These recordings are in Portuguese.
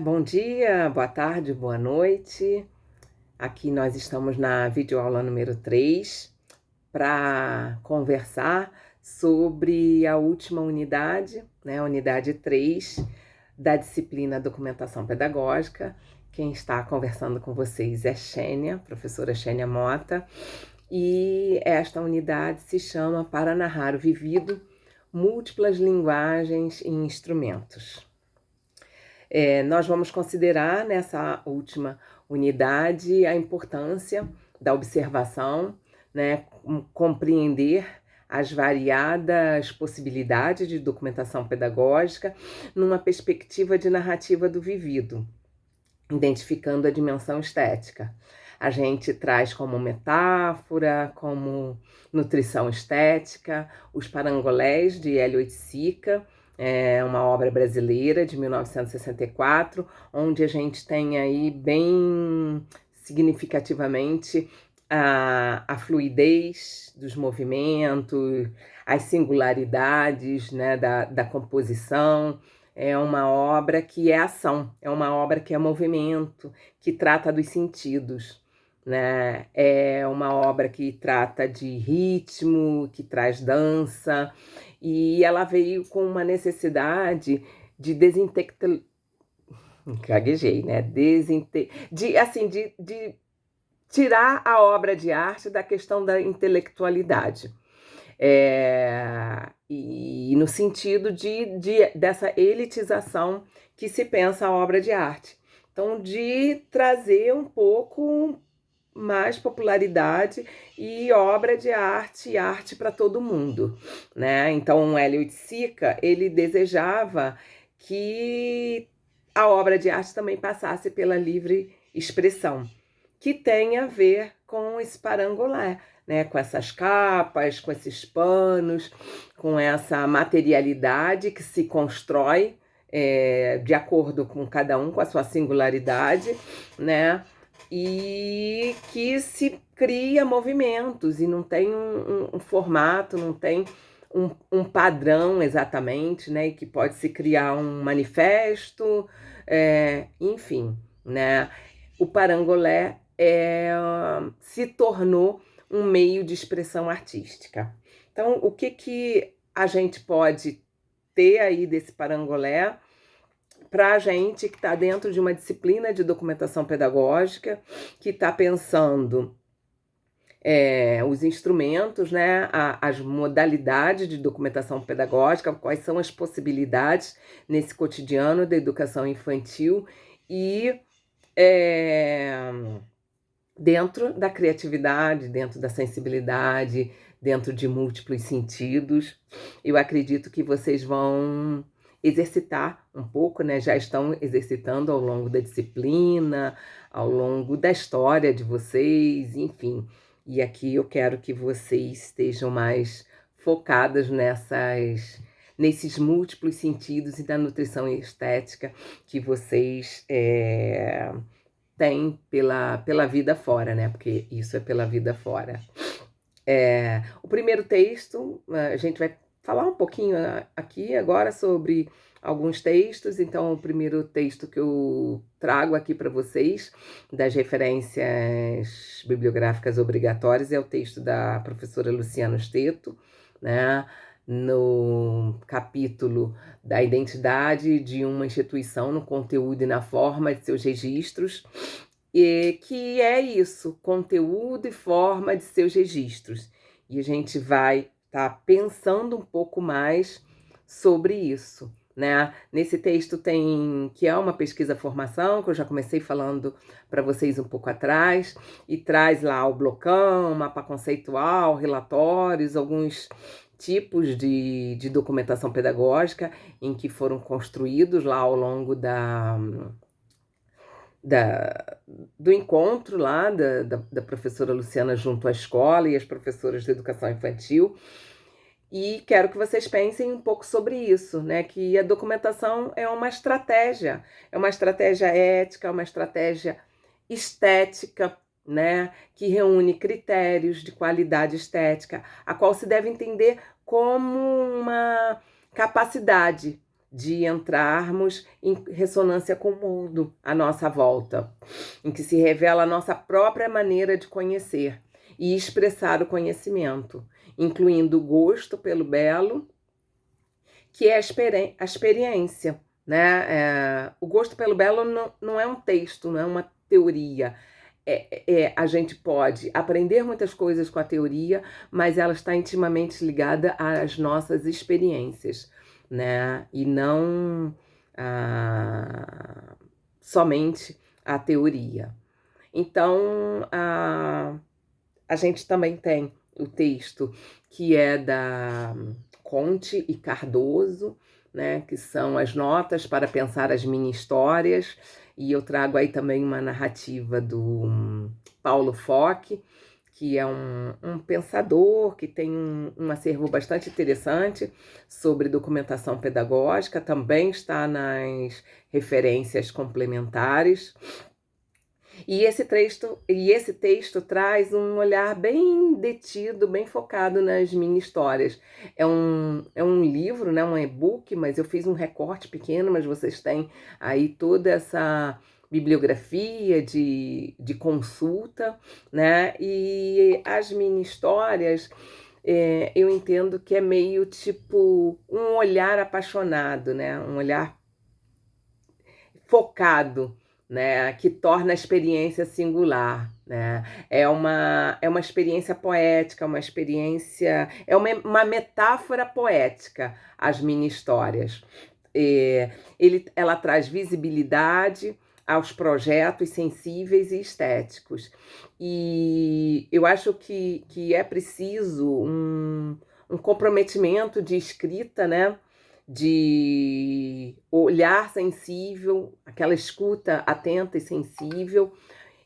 Bom dia, boa tarde, boa noite. Aqui nós estamos na videoaula número 3 para conversar sobre a última unidade, né, a unidade 3 da disciplina Documentação Pedagógica. Quem está conversando com vocês é Xênia, professora Xênia Mota, e esta unidade se chama Para Narrar o Vivido, Múltiplas Linguagens e Instrumentos. Nós vamos considerar nessa última unidade a importância da observação, né, compreender as variadas possibilidades de documentação pedagógica numa perspectiva de narrativa do vivido, identificando a dimensão estética. A gente traz como metáfora, como nutrição estética, os parangolés de Hélio Oiticica, uma obra brasileira de 1964, onde a gente tem aí bem significativamente a fluidez dos movimentos, as singularidades, né, da composição. É uma obra que é ação, é uma obra que é movimento, que trata dos sentidos, né? É uma obra que trata de ritmo, que traz dança, e ela veio com uma necessidade de gaguejei, né? De tirar a obra de arte da questão da intelectualidade. E no sentido dessa elitização que se pensa a obra de arte. Então, de trazer um pouco mais popularidade e obra de arte e arte para todo mundo, né? Então, o Hélio Oiticica, ele desejava que a obra de arte também passasse pela livre expressão, que tem a ver com esse parangolé, né? Com essas capas, com esses panos, com essa materialidade que se constrói de acordo com cada um, com a sua singularidade, né? E que se cria movimentos e não tem um formato, não tem um padrão exatamente, né? E que pode se criar um manifesto, enfim, né? O parangolé se tornou um meio de expressão artística. Então, o que a gente pode ter aí desse parangolé para a gente que está dentro de uma disciplina de documentação pedagógica, que está pensando os instrumentos, né, as modalidades de documentação pedagógica, quais são as possibilidades nesse cotidiano da educação infantil e dentro da criatividade, dentro da sensibilidade, dentro de múltiplos sentidos. Eu acredito que vocês vão exercitar um pouco, né? Já estão exercitando ao longo da disciplina, ao longo da história de vocês, enfim. E aqui eu quero que vocês estejam mais focadas nesses múltiplos sentidos e da nutrição estética que vocês tem pela vida fora, né? Porque isso é pela vida fora. O primeiro texto, a gente vai falar um pouquinho aqui agora sobre alguns textos. Então, o primeiro texto que eu trago aqui para vocês, das referências bibliográficas obrigatórias, é o texto da professora Luciana Steto, né? No capítulo da identidade de uma instituição no conteúdo e na forma de seus registros, e que é isso, conteúdo e forma de seus registros. E a gente vai estar pensando um pouco mais sobre isso, né? Nesse texto tem, que é uma pesquisa-formação, que eu já comecei falando para vocês um pouco atrás, e traz lá o blocão, mapa conceitual, relatórios, alguns tipos de documentação pedagógica em que foram construídos lá ao longo do encontro lá da professora Luciana junto à escola e as professoras de educação infantil. E quero que vocês pensem um pouco sobre isso, né? Que a documentação é uma estratégia ética, é uma estratégia estética, né? Que reúne critérios de qualidade estética, a qual se deve entender como uma capacidade de entrarmos em ressonância com o mundo à nossa volta, em que se revela a nossa própria maneira de conhecer e expressar o conhecimento, incluindo o gosto pelo belo, que é a experiência, né? O gosto pelo belo não é um texto, não é uma teoria. A gente pode aprender muitas coisas com a teoria, mas ela está intimamente ligada às nossas experiências, né? E não somente à teoria. Então, a gente também tem o texto que é da Conte e Cardoso, né, que são as notas para pensar as mini-histórias, e eu trago aí também uma narrativa do Paulo Fock, que é um pensador que tem um acervo bastante interessante sobre documentação pedagógica, também está nas referências complementares. E esse texto traz um olhar bem detido, bem focado nas mini-histórias. É um livro, né, um e-book, mas eu fiz um recorte pequeno, mas vocês têm aí toda essa bibliografia de consulta, né? E as mini-histórias, eu entendo que é meio tipo um olhar apaixonado, né? Um olhar focado, né, que torna a experiência singular, né? É uma experiência poética, uma experiência, uma metáfora poética, as mini-histórias. Ela traz visibilidade aos projetos sensíveis e estéticos. E eu acho que é preciso um comprometimento de escrita, né? De olhar sensível, aquela escuta atenta e sensível,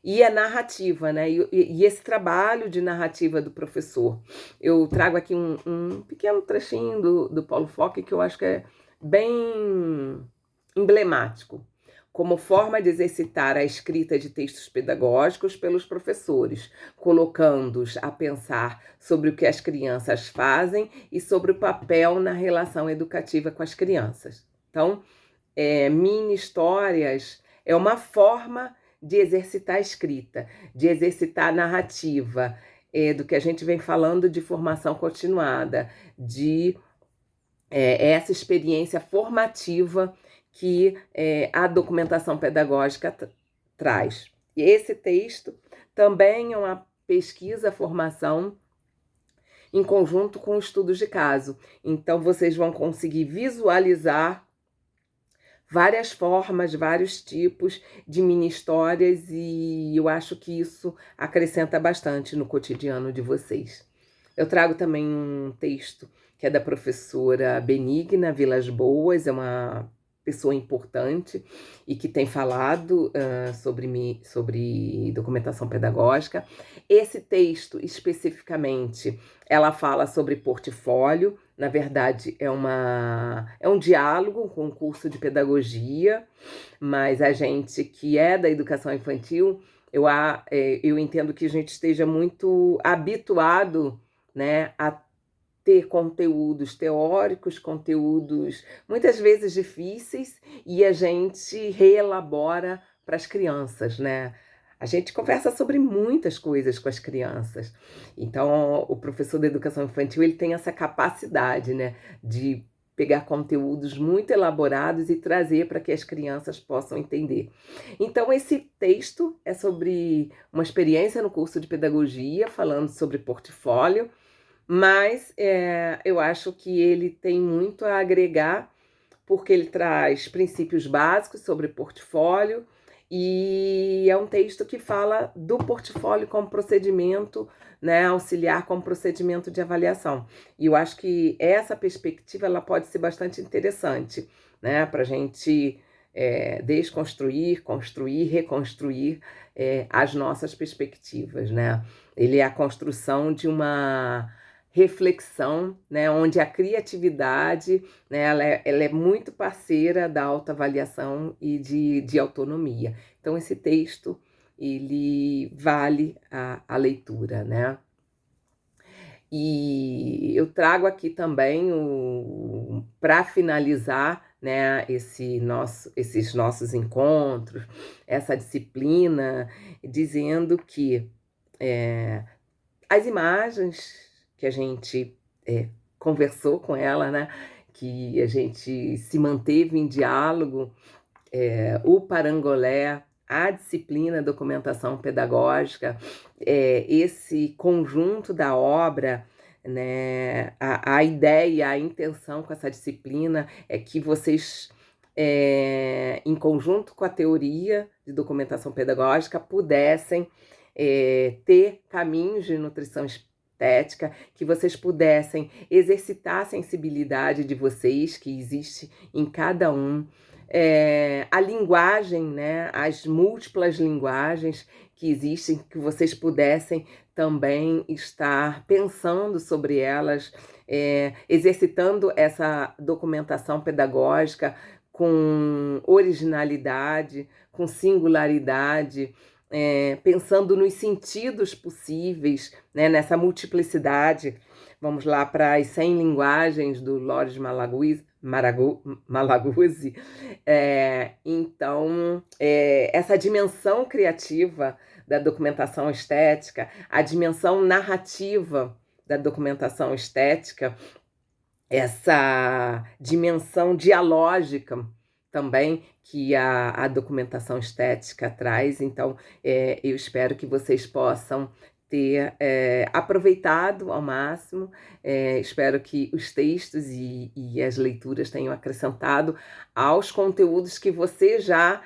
e a narrativa, né? E esse trabalho de narrativa do professor. Eu trago aqui um pequeno trechinho do Paulo Fock que eu acho que é bem emblemático. Como forma de exercitar a escrita de textos pedagógicos pelos professores, colocando-os a pensar sobre o que as crianças fazem e sobre o papel na relação educativa com as crianças. Então, mini histórias é uma forma de exercitar a escrita, de exercitar a narrativa, do que a gente vem falando de formação continuada, de essa experiência formativa que a documentação pedagógica traz. E esse texto também é uma pesquisa, formação em conjunto com estudos de caso. Então, vocês vão conseguir visualizar várias formas, vários tipos de mini-histórias, e eu acho que isso acrescenta bastante no cotidiano de vocês. Eu trago também um texto que é da professora Benigna Vilas Boas, é uma pessoa importante e que tem falado sobre documentação pedagógica. Esse texto, especificamente, ela fala sobre portfólio. Na verdade, é um diálogo com um curso de pedagogia, mas a gente que é da educação infantil, eu entendo que a gente esteja muito habituado, né, a ter conteúdos teóricos, conteúdos muitas vezes difíceis, e a gente reelabora para as crianças, né? A gente conversa sobre muitas coisas com as crianças. Então, o professor da educação infantil, ele tem essa capacidade, né, de pegar conteúdos muito elaborados e trazer para que as crianças possam entender. Então, esse texto é sobre uma experiência no curso de pedagogia, falando sobre portfólio, mas eu acho que ele tem muito a agregar, porque ele traz princípios básicos sobre portfólio, e é um texto que fala do portfólio como procedimento, né, auxiliar como procedimento de avaliação. E eu acho que essa perspectiva ela pode ser bastante interessante, né, para a gente desconstruir, construir, reconstruir as nossas perspectivas, né? Ele é a construção de uma reflexão, né, onde a criatividade, né, ela é muito parceira da autoavaliação e de autonomia. Então, esse texto, ele vale a leitura, né? E eu trago aqui também, para finalizar, né, esses nossos encontros, essa disciplina, dizendo que as imagens que a gente conversou com ela, né, que a gente se manteve em diálogo, o parangolé, a disciplina documentação pedagógica, esse conjunto da obra, né, a ideia, a intenção com essa disciplina é que vocês, em conjunto com a teoria de documentação pedagógica, pudessem ter caminhos de nutrição estética, que vocês pudessem exercitar a sensibilidade de vocês, que existe em cada um, a linguagem, né, as múltiplas linguagens que existem, que vocês pudessem também estar pensando sobre elas, exercitando essa documentação pedagógica com originalidade, com singularidade, pensando nos sentidos possíveis, né, nessa multiplicidade. Vamos lá para as 100 linguagens do Lawrence Malaguzzi. Então, essa dimensão criativa da documentação estética, a dimensão narrativa da documentação estética, essa dimensão dialógica também que a documentação estética traz. Então, eu espero que vocês possam ter aproveitado ao máximo, espero que os textos e as leituras tenham acrescentado aos conteúdos que você já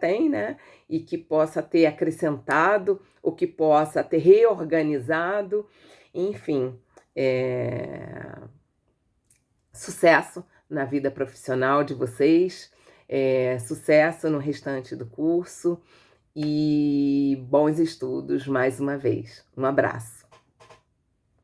tem, né? E que possa ter acrescentado, ou que possa ter reorganizado, enfim, sucesso na vida profissional de vocês, sucesso no restante do curso e bons estudos mais uma vez. Um abraço.